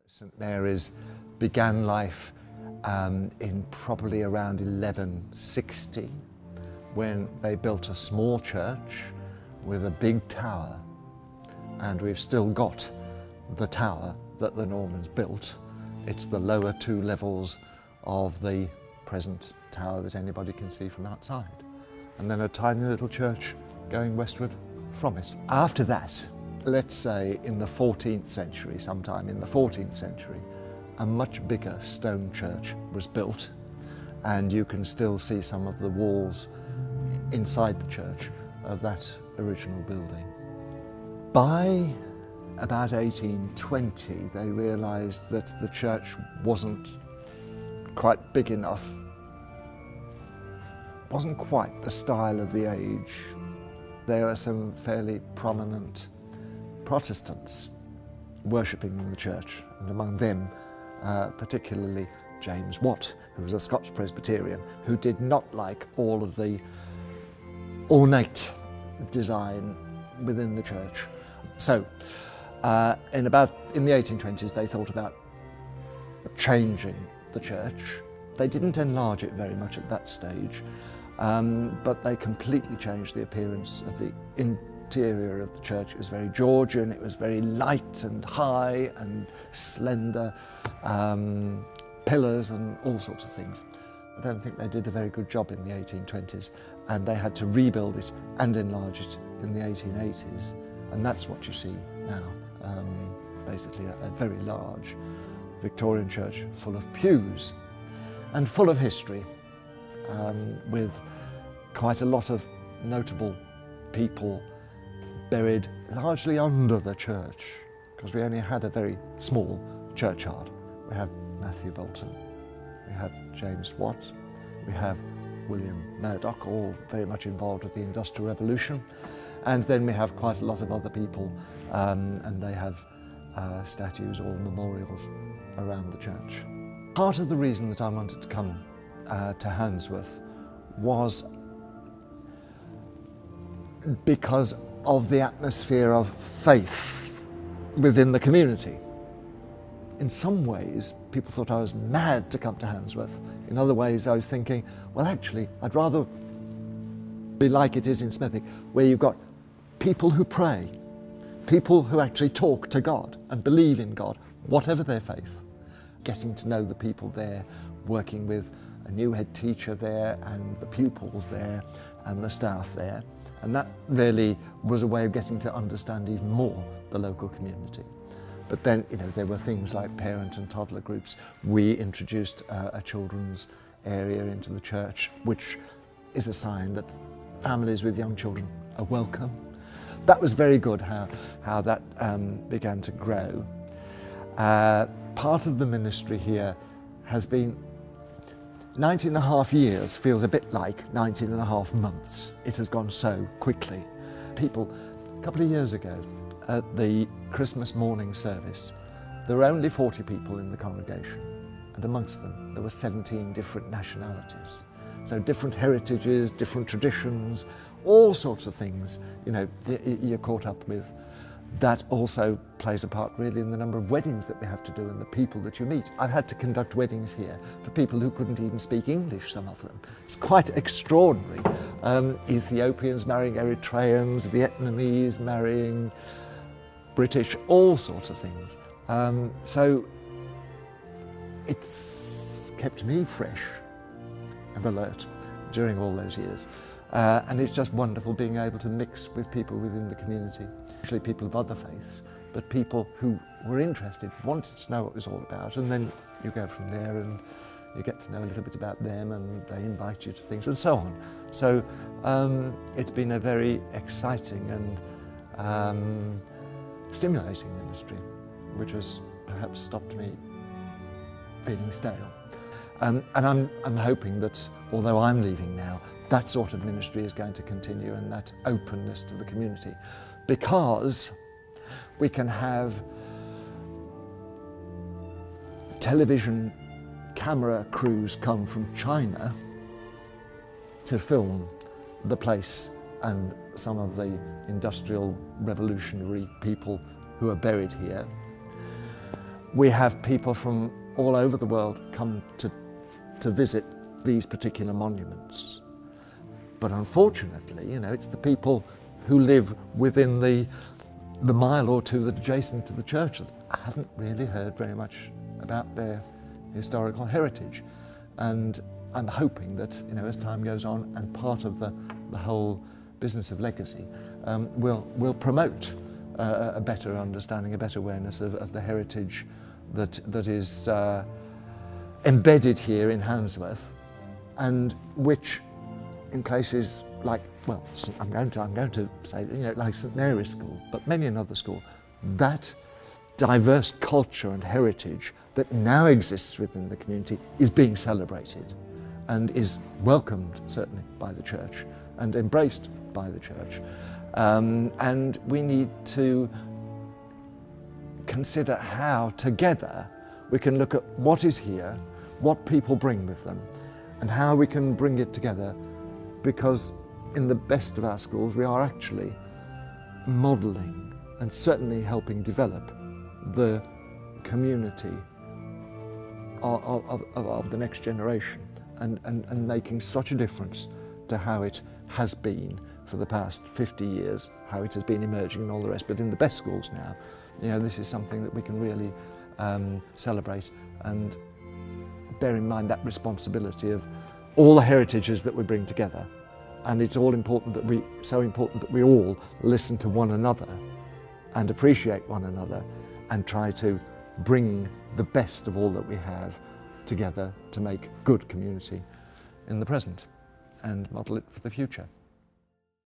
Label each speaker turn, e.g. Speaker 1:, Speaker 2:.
Speaker 1: St Mary's began life in probably around 1160 when they built a small church with a big tower, and we've still got the tower that the Normans built. It's the lower two levels of the present tower that anybody can see from outside, and then a tiny little church going westward from it. After that, let's say in the 14th century, sometime in the 14th century, a much bigger stone church was built, and you can still see some of the walls inside the church of that original building. By about 1820, they realised that the church wasn't quite big enough, wasn't quite the style of the age. There are some fairly prominent Protestants worshipping in the church, and among them particularly James Watt, who was a Scots Presbyterian, who did not like all of the ornate design within the church. So in the 1820s they thought about changing the church. They didn't enlarge it very much at that stage, but they completely changed the appearance of the interior of the church. It was very Georgian, it was very light and high and slender, pillars and all sorts of things. I don't think they did a very good job in the 1820s, and they had to rebuild it and enlarge it in the 1880s, and that's what you see now. Basically a very large Victorian church full of pews and full of history, with quite a lot of notable people buried largely under the church, because we only had a very small churchyard. We have Matthew Bolton, we have James Watt, we have William Murdoch, all very much involved with the Industrial Revolution, and then we have quite a lot of other people, and they have statues or memorials around the church. Part of the reason that I wanted to come to Handsworth was because of the atmosphere of faith within the community. In some ways, people thought I was mad to come to Handsworth. In other ways, I was thinking, well, actually, I'd rather be like it is in Smethwick, where you've got people who pray, people who actually talk to God and believe in God, whatever their faith. Getting to know the people there, working with a new head teacher there, and the pupils there, and the staff there. And that really was a way of getting to understand even more the local community. But then, there were things like parent and toddler groups. We introduced a children's area into the church, which is a sign that families with young children are welcome. That was very good, how that began to grow. Part of the ministry here has been 19 and a half years, feels a bit like 19 and a half months. It has gone so quickly. People, a couple of years ago, at the Christmas morning service, there were only 40 people in the congregation, and amongst them there were 17 different nationalities. So different heritages, different traditions, all sorts of things, you're caught up with. That also plays a part really in the number of weddings that we have to do and the people that you meet. I've had to conduct weddings here for people who couldn't even speak English, some of them. It's quite extraordinary. Ethiopians marrying Eritreans, Vietnamese marrying British, all sorts of things. So it's kept me fresh and alert during all those years. And it's just wonderful being able to mix with people within the community, usually people of other faiths, but people who were interested, wanted to know what it was all about, and then you go from there and you get to know a little bit about them, and they invite you to things and so on. So it's been a very exciting and stimulating ministry, which has perhaps stopped me feeling stale. And I'm hoping that, although I'm leaving now, that sort of ministry is going to continue, and that openness to the community, because we can have television camera crews come from China to film the place and some of the industrial revolutionary people who are buried here. we have people from all over the world come to visit these particular monuments. But unfortunately, you know, it's the people who live within the mile or two that adjacent to the church that haven't really heard very much about their historical heritage. And I'm hoping that, you know, as time goes on, and part of the whole business of legacy will promote a better understanding, a better awareness of the heritage that is embedded here in Handsworth, and which, in places like, well, I'm going to say, you know, like St Mary's School, but many another school, that diverse culture and heritage that now exists within the community is being celebrated and is welcomed, certainly, by the church and embraced by the church. And we need to consider how, together, we can look at what is here, what people bring with them, and how we can bring it together, because in the best of our schools we are actually modelling and certainly helping develop the community of the next generation, and making such a difference to how it has been for the past 50 years, how it has been emerging and all the rest. But in the best schools now, you know, this is something that we can really celebrate and bear in mind that responsibility of all the heritages that we bring together. And it's all important that so important that we all listen to one another and appreciate one another and try to bring the best of all that we have together to make good community in the present and model it for the future.